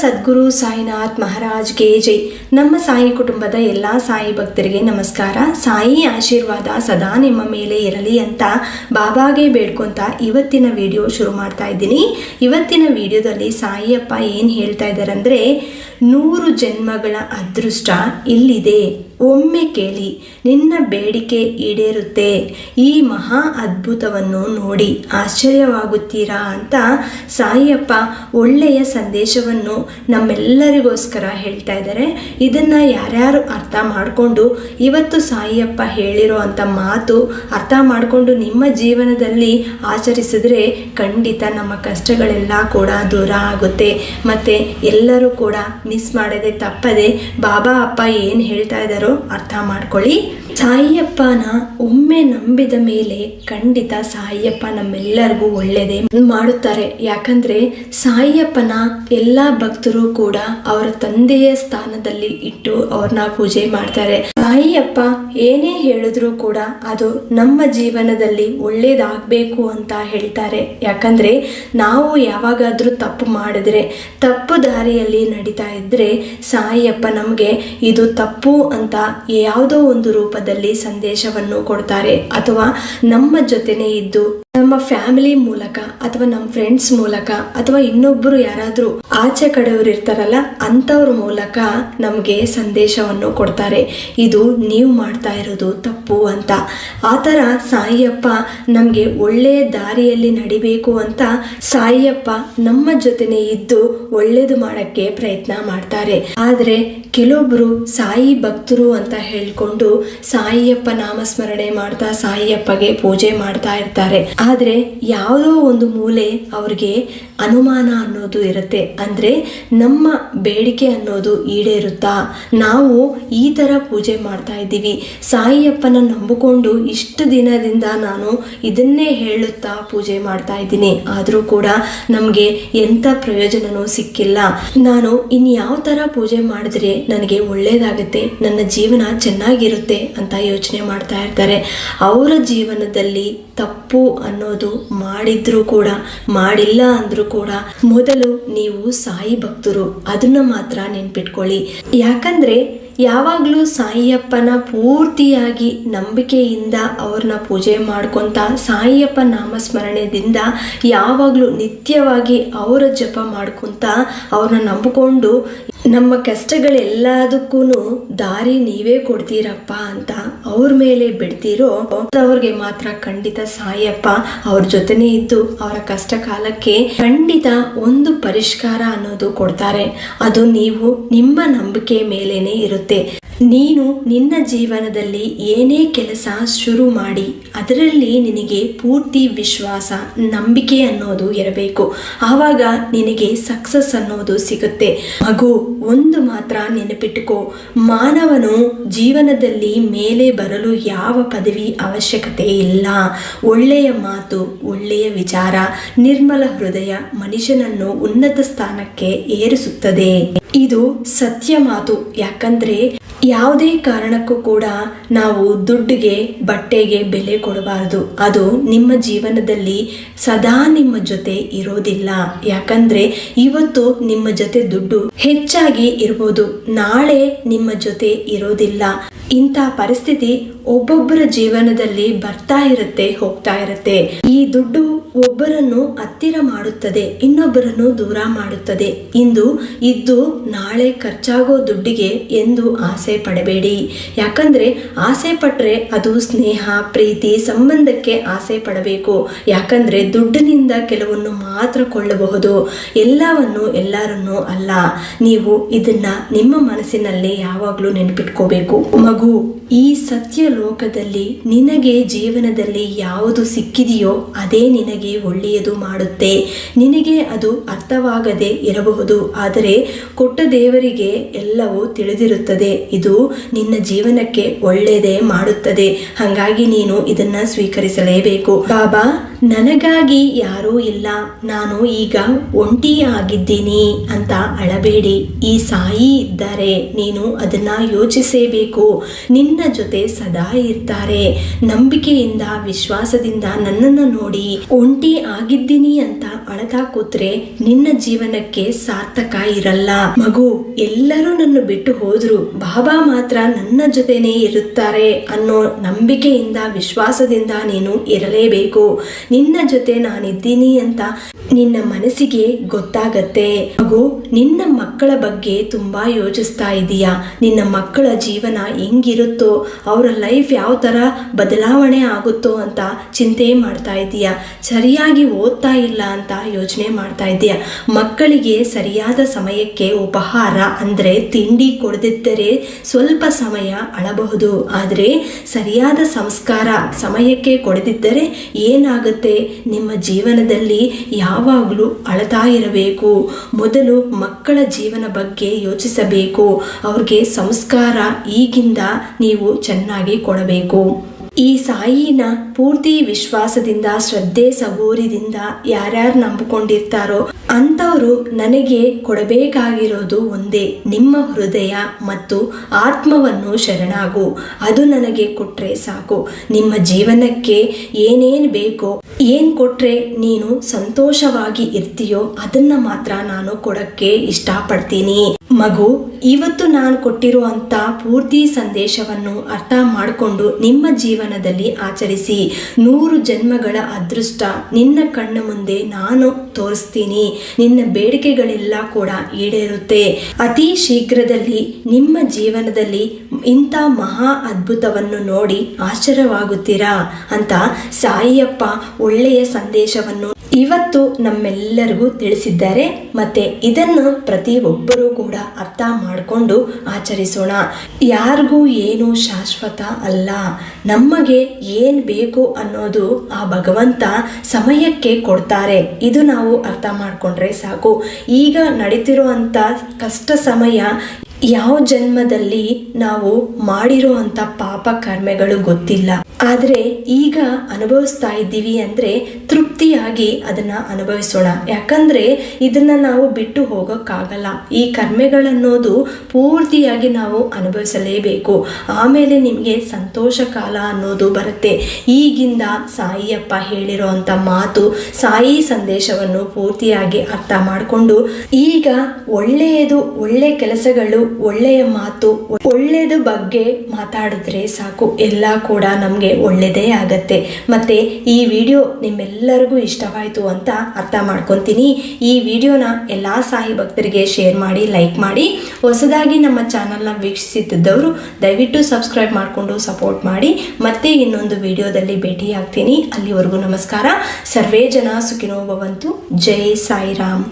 ಸದ್ಗುರು ಸಾಯಿನಾಥ್ ಮಹಾರಾಜ್ ಗೆ ಜೈ. ನಮ್ಮ ಸಾಯಿ ಕುಟುಂಬದ ಎಲ್ಲ ಸಾಯಿ ಭಕ್ತರಿಗೆ ನಮಸ್ಕಾರ. ಸಾಯಿ ಆಶೀರ್ವಾದ ಸದಾ ನಿಮ್ಮ ಮೇಲೆ ಇರಲಿ ಅಂತ ಬಾಬಾಗೆ ಬೇಡ್ಕೊಂತ ಇವತ್ತಿನ ವಿಡಿಯೋ ಶುರು ಮಾಡ್ತಾ ಇದ್ದೀನಿ. ಇವತ್ತಿನ ವಿಡಿಯೋದಲ್ಲಿ ಸಾಯಿಯಪ್ಪ ಏನು ಹೇಳ್ತಾ ಇದ್ದಾರೆ ಅಂದರೆ, 100 ಜನ್ಮಗಳ ಅದೃಷ್ಟ ಇಲ್ಲಿದೆ, ಒಮ್ಮೆ ಕೇಳಿ, ನಿನ್ನ ಬೇಡಿಕೆ ಈಡೇರುತ್ತೆ. ಈ ಮಹಾ ಅದ್ಭುತವನ್ನು ನೋಡಿ ಆಶ್ಚರ್ಯವಾಗುತ್ತೀರಾ ಅಂತ ಸಾಯಿಯಪ್ಪ ಒಳ್ಳೆಯ ಸಂದೇಶವನ್ನು ನಮ್ಮೆಲ್ಲರಿಗೋಸ್ಕರ ಹೇಳ್ತಾ ಇದ್ದಾರೆ. ಇದನ್ನು ಯಾರ್ಯಾರು ಅರ್ಥ ಮಾಡಿಕೊಂಡು ಇವತ್ತು ಸಾಯಿಯಪ್ಪ ಹೇಳಿರೋ ಅಂಥ ಮಾತು ಅರ್ಥ ಮಾಡಿಕೊಂಡು ನಿಮ್ಮ ಜೀವನದಲ್ಲಿ ಆಚರಿಸಿದ್ರೆ ಖಂಡಿತ ನಮ್ಮ ಕಷ್ಟಗಳೆಲ್ಲ ಕೂಡ ದೂರ ಆಗುತ್ತೆ. ಮತ್ತು ಎಲ್ಲರೂ ಕೂಡ ಮಿಸ್ ಮಾಡದೆ ತಪ್ಪದೆ ಬಾಬಾ ಅಪ್ಪ ಏನು ಹೇಳ್ತಾ ಇದ್ದಾರೋ ಅರ್ಥ ಮಾಡ್ಕೊಳ್ಳಿ. ಸಾಯಿಯಪ್ಪನ ಒಮ್ಮೆ ನಂಬಿದ ಮೇಲೆ ಖಂಡಿತ ಸಾಯಿಯಪ್ಪ ನಮ್ಮೆಲ್ಲರಿಗೂ ಒಳ್ಳೆಯದೇ ಮಾಡುತ್ತಾರೆ. ಯಾಕಂದ್ರೆ ಸಾಯಿಯಪ್ಪನ ಎಲ್ಲ ಭಕ್ತರು ಕೂಡ ಅವರ ತಂದೆಯ ಸ್ಥಾನದಲ್ಲಿ ಇಟ್ಟು ಅವ್ರನ್ನ ಪೂಜೆ ಮಾಡ್ತಾರೆ. ಸಾಯಿಯಪ್ಪ ಏನೇ ಹೇಳಿದ್ರು ಕೂಡ ಅದು ನಮ್ಮ ಜೀವನದಲ್ಲಿ ಒಳ್ಳೇದಾಗಬೇಕು ಅಂತ ಹೇಳ್ತಾರೆ. ಯಾಕಂದ್ರೆ ನಾವು ಯಾವಾಗಾದ್ರೂ ತಪ್ಪು ಮಾಡಿದ್ರೆ, ತಪ್ಪು ದಾರಿಯಲ್ಲಿ ನಡೀತಾ ಇದ್ರೆ ಸಾಯಿಯಪ್ಪ ನಮಗೆ ಇದು ತಪ್ಪು ಅಂತ ಯಾವುದೋ ಒಂದು ರೂಪದಲ್ಲಿ ಸಂದೇಶವನ್ನು ಕೊಡ್ತಾರೆ. ಅಥವಾ ನಮ್ಮ ಜೊತೆನೇ ಇದ್ದು ನಮ್ಮ ಫ್ಯಾಮಿಲಿ ಮೂಲಕ ಅಥವಾ ನಮ್ಮ ಫ್ರೆಂಡ್ಸ್ ಮೂಲಕ ಅಥವಾ ಇನ್ನೊಬ್ಬರು ಯಾರಾದರೂ ಆಚೆ ಕಡೆಯವರು ಇರ್ತಾರಲ್ಲ ಅಂಥವ್ರ ಮೂಲಕ ನಮಗೆ ಸಂದೇಶವನ್ನು ಕೊಡ್ತಾರೆ, ಇದು ನೀವು ಮಾಡ್ತಾ ಇರೋದು ತಪ್ಪು ಅಂತ. ಆ ಥರ ಸಾಯಿಯಪ್ಪ ನಮಗೆ ಒಳ್ಳೆಯ ದಾರಿಯಲ್ಲಿ ನಡಿಬೇಕು ಅಂತ ಸಾಯಿಯಪ್ಪ ನಮ್ಮ ಜೊತೆನೇ ಇದ್ದು ಒಳ್ಳೇದು ಮಾಡೋಕ್ಕೆ ಪ್ರಯತ್ನ ಮಾಡ್ತಾರೆ. ಆದರೆ ಕೆಲವೊಬ್ರು ಸಾಯಿ ಭಕ್ತರು ಅಂತ ಹೇಳ್ಕೊಂಡು ಸಾಯಿಯಪ್ಪ ನಾಮಸ್ಮರಣೆ ಮಾಡ್ತಾ ಸಾಯಿಯಪ್ಪಗೆ ಪೂಜೆ ಮಾಡ್ತಾ ಇರ್ತಾರೆ. ಆದರೆ ಯಾವುದೋ ಒಂದು ಮೂಲೆ ಅವ್ರಿಗೆ ಅನುಮಾನ ಅನ್ನೋದು ಇರುತ್ತೆ. ಅಂದರೆ ನಮ್ಮ ಬೇಡಿಕೆ ಅನ್ನೋದು ಈಡೇರುತ್ತಾ, ನಾವು ಈ ಥರ ಪೂಜೆ ಮಾಡ್ತಾ ಇದ್ದೀವಿ, ಸಾಯಿಯಪ್ಪನ ನಂಬಿಕೊಂಡು ಇಷ್ಟು ದಿನದಿಂದ ನಾನು ಇದನ್ನೇ ಹೇಳುತ್ತಾ ಪೂಜೆ ಮಾಡ್ತಾ ಇದ್ದೀನಿ, ಆದರೂ ಕೂಡ ನಮಗೆ ಎಂಥ ಪ್ರಯೋಜನವೂ ಸಿಕ್ಕಿಲ್ಲ, ನಾನು ಇನ್ಯಾವ ಥರ ಪೂಜೆ ಮಾಡಿದ್ರೆ ನನಗೆ ಒಳ್ಳೆಯದಾಗುತ್ತೆ, ನನ್ನ ಜೀವನ ಚೆನ್ನಾಗಿರುತ್ತೆ ಅಂತ ಯೋಚನೆ ಮಾಡ್ತಾ ಇರ್ತಾರೆ. ಅವರ ಜೀವನದಲ್ಲಿ ತಪ್ಪು ಅನ್ನೋದು ಮಾಡಿದ್ರೂ ಕೂಡ ಮಾಡಿಲ್ಲ ಅಂದ್ರೂ ಕೂಡ ಮೊದಲು ನೀವು ಸಾಯಿ ಭಕ್ತರು, ಅದನ್ನ ಮಾತ್ರ ನೆನ್ಪಿಟ್ಕೊಳ್ಳಿ. ಯಾಕಂದ್ರೆ ಯಾವಾಗಲೂ ಸಾಯಿಯಪ್ಪನ ಪೂರ್ತಿಯಾಗಿ ನಂಬಿಕೆಯಿಂದ ಅವ್ರನ್ನ ಪೂಜೆ ಮಾಡ್ಕೊತ ಸಾಯಿಯಪ್ಪ ನಾಮಸ್ಮರಣೆದಿಂದ ಯಾವಾಗಲೂ ನಿತ್ಯವಾಗಿ ಅವರ ಜಪ ಮಾಡ್ಕೊತ ಅವ್ರನ್ನ ನಂಬಿಕೊಂಡು ನಮ್ಮ ಕಷ್ಟಗಳೆಲ್ಲದಕ್ಕೂ ದಾರಿ ನೀವೇ ಕೊಡ್ತೀರಪ್ಪ ಅಂತ ಅವ್ರ ಮೇಲೆ ಬಿಡ್ತೀರೋ ಅವ್ರಿಗೆ ಮಾತ್ರ ಖಂಡಿತ ಸಾಯಿಯಪ್ಪ ಅವ್ರ ಜೊತೆನೇ ಇದ್ದು ಅವರ ಕಷ್ಟ ಕಾಲಕ್ಕೆ ಖಂಡಿತ ಒಂದು ಪರಿಷ್ಕಾರ ಅನ್ನೋದು ಕೊಡ್ತಾರೆ. ಅದು ನೀವು ನಿಮ್ಮ ನಂಬಿಕೆ ಮೇಲೇನೆ ಇರುತ್ತೆ. ನೀನು ನಿನ್ನ ಜೀವನದಲ್ಲಿ ಏನೇ ಕೆಲಸ ಶುರು ಮಾಡಿ ಅದರಲ್ಲಿ ನಿನಗೆ ಪೂರ್ತಿ ವಿಶ್ವಾಸ, ನಂಬಿಕೆ ಅನ್ನೋದು ಇರಬೇಕು. ಆವಾಗ ನಿನಗೆ ಸಕ್ಸಸ್ ಅನ್ನೋದು ಸಿಗುತ್ತೆ. ಮಗು, ಒಂದು ಮಾತ್ರ ನೆನಪಿಟ್ಟುಕೋ, ಮಾನವನು ಜೀವನದಲ್ಲಿ ಮೇಲೆ ಬರಲು ಯಾವ ಪದವಿ ಅವಶ್ಯಕತೆ ಇಲ್ಲ. ಒಳ್ಳೆಯ ಮಾತು, ಒಳ್ಳೆಯ ವಿಚಾರ, ನಿರ್ಮಲ ಹೃದಯ ಮನುಷ್ಯನನ್ನು ಉನ್ನತ ಸ್ಥಾನಕ್ಕೆ ಏರಿಸುತ್ತದೆ. ಇದು ಸತ್ಯ ಮಾತು. ಯಾಕಂದ್ರೆ ಯಾವುದೇ ಕಾರಣಕ್ಕೂ ಕೂಡ ನಾವು ದುಡ್ಡಿಗೆ, ಬಟ್ಟೆಗೆ ಬೆಲೆ ಕೊಡಬಾರದು. ಅದು ನಿಮ್ಮ ಜೀವನದಲ್ಲಿ ಸದಾ ನಿಮ್ಮ ಜೊತೆ ಇರೋದಿಲ್ಲ. ಯಾಕಂದ್ರೆ ಇವತ್ತು ನಿಮ್ಮ ಜೊತೆ ದುಡ್ಡು ಹೆಚ್ಚಾಗಿ ಇರ್ಬೋದು, ನಾಳೆ ನಿಮ್ಮ ಜೊತೆ ಇರೋದಿಲ್ಲ. ಇಂಥ ಪರಿಸ್ಥಿತಿ ಒಬ್ಬೊಬ್ಬರ ಜೀವನದಲ್ಲಿ ಬರ್ತಾ ಇರುತ್ತೆ, ಹೋಗ್ತಾ ಇರುತ್ತೆ. ಈ ದುಡ್ಡು ಒಬ್ಬರನ್ನು ಹತ್ತಿರ ಮಾಡುತ್ತದೆ, ಇನ್ನೊಬ್ಬರನ್ನು ದೂರ ಮಾಡುತ್ತದೆ. ಇಂದು ಇದ್ದು ನಾಳೆ ಖರ್ಚಾಗೋ ದುಡ್ಡಿಗೆ ಎಂದು ಆಸೆ ಪಡಬೇಡಿ. ಯಾಕಂದ್ರೆ ಆಸೆ ಪಟ್ರೆ ಅದು ಸ್ನೇಹ, ಪ್ರೀತಿ, ಸಂಬಂಧಕ್ಕೆ ಆಸೆ ಪಡಬೇಕು. ಯಾಕಂದ್ರೆ ದುಡ್ಡಿನಿಂದ ಕೆಲವನ್ನು ಮಾತ್ರ ಕೊಳ್ಳಬಹುದು, ಎಲ್ಲವನ್ನು ಎಲ್ಲರನ್ನೂ ಅಲ್ಲ. ನೀವು ಇದನ್ನ ನಿಮ್ಮ ಮನಸ್ಸಿನಲ್ಲಿ ಯಾವಾಗಲೂ ನೆನಪಿಟ್ಕೋಬೇಕು. ಮಗು, ಈ ಸತ್ಯ ಲೋಕದಲ್ಲಿ ನಿನಗೆ ಜೀವನದಲ್ಲಿ ಯಾವುದು ಸಿಕ್ಕಿದೆಯೋ ಅದೇ ನಿನಗೆ ಒಳ್ಳೆಯದು ಮಾಡುತ್ತೆ. ನಿನಗೆ ಅದು ಅರ್ಥವಾಗದೆ ಇರಬಹುದು, ಆದರೆ ಕೊಟ್ಟ ದೇವರಿಗೆ ಎಲ್ಲವೂ ತಿಳಿದಿರುತ್ತದೆ. ಇದು ನಿನ್ನ ಜೀವನಕ್ಕೆ ಒಳ್ಳೆಯದೇ ಮಾಡುತ್ತದೆ. ಹಾಗಾಗಿ ನೀನು ಇದನ್ನ ಸ್ವೀಕರಿಸಲೇಬೇಕು. ಬಾಬಾ, ನನಗಾಗಿ ಯಾರೂ ಇಲ್ಲ, ನಾನು ಈಗ ಒಂಟಿಯಾಗಿದ್ದೀನಿ ಅಂತ ಅಳಬೇಡಿ. ಈ ಸಾಯಿ ಇದ್ದಾರೆ, ನೀನು ಅದನ್ನ ಯೋಚಿಸಬೇಕು. ನಿನ್ನ ಜೊತೆ ಸದಾ ಇರ್ತಾರೆ. ನಂಬಿಕೆಯಿಂದ ವಿಶ್ವಾಸದಿಂದ ನನ್ನನ್ನು ನೋಡಿ ಒಂಟಿ ಆಗಿದ್ದೀನಿ ಅಂತ ಅಳತಾ ಕೂತ್ರೆ ನಿನ್ನ ಜೀವನಕ್ಕೆ ಸಾರ್ಥಕ ಇರಲ್ಲ. ಮಗು, ಎಲ್ಲರೂ ನನ್ನ ಬಿಟ್ಟು ಹೋದ್ರು, ಬಾಬಾ ಮಾತ್ರ ನನ್ನ ಜೊತೆನೇ ಇರುತ್ತಾರೆ ಅನ್ನೋ ನಂಬಿಕೆಯಿಂದ ವಿಶ್ವಾಸದಿಂದ ನೀನು ಇರಲೇಬೇಕು. ನಿನ್ನ ಜೊತೆ ನಾನಿದ್ದೀನಿ ಅಂತ ನಿನ್ನ ಮನಸ್ಸಿಗೆ ಗೊತ್ತಾಗತ್ತೆ. ಮಗು, ನಿನ್ನ ಮಕ್ಕಳ ಬಗ್ಗೆ ತುಂಬಾ ಯೋಚಿಸ್ತಾ ಇದೀಯಾ. ನಿನ್ನ ಮಕ್ಕಳ ಜೀವನ ಹೆಂಗಿರುತ್ತೋ, ಅವರ ಲೈಫ್ ಯಾವ ತರ ಬದಲಾವಣೆ ಆಗುತ್ತೋ ಅಂತ ಚಿಂತೆ ಮಾಡ್ತಾ ಇದೀಯಾ. ಸರಿಯಾಗಿ ಓದ್ತಾ ಇಲ್ಲ ಅಂತ ಯೋಚನೆ ಮಾಡ್ತಾ ಇದೀಯಾ. ಮಕ್ಕಳಿಗೆ ಸರಿಯಾದ ಸಮಯಕ್ಕೆ ಉಪಹಾರ ಅಂದ್ರೆ ತಿಂಡಿ ಕೊಡದಿದ್ದರೆ ಸ್ವಲ್ಪ ಸಮಯ ಅಳಬಹುದು, ಆದರೆ ಸರಿಯಾದ ಸಂಸ್ಕಾರ ಸಮಯಕ್ಕೆ ಕೊಡದಿದ್ದರೆ ಏನಾಗುತ್ತೆ? ನಿಮ್ಮ ಜೀವನದಲ್ಲಿ ಯಾವಾಗಲೂ ಅಳತಾ ಇರಬೇಕು. ಮೊದಲು ಮಕ್ಕಳ ಜೀವನ ಬಗ್ಗೆ ಯೋಚಿಸಬೇಕು. ಅವ್ರಿಗೆ ಸಂಸ್ಕಾರ ಈಗಿಂದ ನೀವು ಚೆನ್ನಾಗಿ ಕೊಡಬೇಕು. ಈ ಸಾಯಿನ ಪೂರ್ತಿ ವಿಶ್ವಾಸದಿಂದ ಶ್ರದ್ಧೆ ಸಬೂರಿದಿಂದ ಯಾರ್ಯಾರು ನಂಬಿಕೊಂಡಿರ್ತಾರೋ ಅಂಥವರು ನನಗೆ ಕೊಡಬೇಕಾಗಿರೋದು ಒಂದೇ, ನಿಮ್ಮ ಹೃದಯ ಮತ್ತು ಆತ್ಮವನ್ನು ಶರಣಾಗು. ಅದು ನನಗೆ ಕೊಟ್ರೆ ಸಾಕು. ನಿಮ್ಮ ಜೀವನಕ್ಕೆ ಏನೇನು ಬೇಕೋ, ಏನ್ ಕೊಟ್ರೆ ನೀನು ಸಂತೋಷವಾಗಿ ಇರ್ತೀಯೋ ಅದನ್ನ ಮಾತ್ರ ನಾನು ಕೊಡಕ್ಕೆ ಇಷ್ಟಪಡ್ತೀನಿ. ಮಗು, ಇವತ್ತು ನಾನು ಕೊಟ್ಟಿರುವಂತ ಪೂರ್ತಿ ಸಂದೇಶವನ್ನು ಅರ್ಥ ಮಾಡಿಕೊಂಡು ನಿಮ್ಮ ಜೀವನದಲ್ಲಿ ಆಚರಿಸಿ. 100 ಜನ್ಮಗಳ ಅದೃಷ್ಟ ನಿನ್ನ ಕಣ್ಣ ಮುಂದೆ ನಾನು ತೋರಿಸ್ತೀನಿ. ನಿನ್ನ ಬೇಡಿಕೆಗಳೆಲ್ಲ ಕೂಡ ಈಡೇರುತ್ತೆ. ಅತಿ ಶೀಘ್ರದಲ್ಲಿ ನಿಮ್ಮ ಜೀವನದಲ್ಲಿ ಇಂಥ ಮಹಾ ಅದ್ಭುತವನ್ನು ನೋಡಿ ಆಶ್ಚರ್ಯವಾಗುತ್ತೀರಾ ಅಂತ ಸಾಯಿಯಪ್ಪ ಒಳ್ಳೆಯ ಸಂದೇಶವನ್ನು ಇವತ್ತು ನಮ್ಮೆಲ್ಲರಿಗೂ ತಿಳಿಸಿದ್ದಾರೆ. ಮತ್ತೆ ಇದನ್ನು ಪ್ರತಿಯೊಬ್ಬರೂ ಕೂಡ ಅರ್ಥ ಮಾಡಿಕೊಂಡು ಆಚರಿಸೋಣ. ಯಾರಿಗೂ ಏನು ಶಾಶ್ವತ ಅಲ್ಲ. ನಮಗೆ ಏನ್ ಬೇಕು ಅನ್ನೋದು ಆ ಭಗವಂತ ಸಮಯಕ್ಕೆ ಕೊಡ್ತಾರೆ. ಇದು ನಾವು ಅರ್ಥ ಮಾಡ್ಕೊಂಡ್ರೆ ಸಾಕು. ಈಗ ನಡೀತಿರುವಂತ ಕಷ್ಟ ಸಮಯ ಯಾವ ಜನ್ಮದಲ್ಲಿ ನಾವು ಮಾಡಿರುವಂತ ಪಾಪ ಕರ್ಮೆಗಳು ಗೊತ್ತಿಲ್ಲ, ಆದ್ರೆ ಈಗ ಅನುಭವಿಸ್ತಾ ಇದ್ದೀವಿ ಅಂದ್ರೆ ತೃಪ್ತಿಯಾಗಿ ಅದನ್ನ ಅನುಭವಿಸೋಣ. ಯಾಕಂದ್ರೆ ಇದನ್ನ ನಾವು ಬಿಟ್ಟು ಹೋಗೋಕ್ಕಾಗಲ್ಲ. ಈ ಕರ್ಮೆಗಳನ್ನೋದು ಪೂರ್ತಿಯಾಗಿ ನಾವು ಅನುಭವಿಸಲೇಬೇಕು. ಆಮೇಲೆ ನಿಮ್ಗೆ ಸಂತೋಷ ಕಾಲ ಅನ್ನೋದು ಬರುತ್ತೆ. ಈಗಿಂದ ಸಾಯಿಯಪ್ಪ ಹೇಳಿರೋಂಥ ಮಾತು, ಸಾಯಿ ಸಂದೇಶವನ್ನು ಪೂರ್ತಿಯಾಗಿ ಅರ್ಥ ಮಾಡಿಕೊಂಡು ಈಗ ಒಳ್ಳೆಯದು, ಒಳ್ಳೆ ಕೆಲಸಗಳು, ಒಳ್ಳೆಯ ಮಾತು, ಒಳ್ಳೆಯದು ಬಗ್ಗೆ ಮಾತಾಡಿದ್ರೆ ಸಾಕು, ಎಲ್ಲ ಕೂಡ ನಮ್ಗೆ ಒಳ್ಳೆಯದೇ ಆಗತ್ತೆ. ಮತ್ತೆ ಈ ವಿಡಿಯೋ ನಿಮ್ಮೆಲ್ಲರಿಗೂ ಇಷ್ಟವಾಯಿತು ಅಂತ ಅರ್ಥ ಮಾಡ್ಕೊತೀನಿ. ಈ ವಿಡಿಯೋನ ಎಲ್ಲ ಸಾಯಿ ಭಕ್ತರಿಗೆ ಶೇರ್ ಮಾಡಿ, ಲೈಕ್ ಮಾಡಿ. ಹೊಸದಾಗಿ ನಮ್ಮ ಚಾನಲ್ನ ವೀಕ್ಷಿಸುತ್ತಿದ್ದವರು ದಯವಿಟ್ಟು ಸಬ್ಸ್ಕ್ರೈಬ್ ಮಾಡಿಕೊಂಡು ಸಪೋರ್ಟ್ ಮಾಡಿ. ಮತ್ತೆ ಇನ್ನೊಂದು ವಿಡಿಯೋದಲ್ಲಿ ಭೇಟಿ ಆಗ್ತೀನಿ. ಅಲ್ಲಿವರೆಗೂ ನಮಸ್ಕಾರ. ಸರ್ವೇ ಜನ ಸುಖಿನೋ ಭವಂತು. ಜೈ ಸಾಯಿರಾಮ್.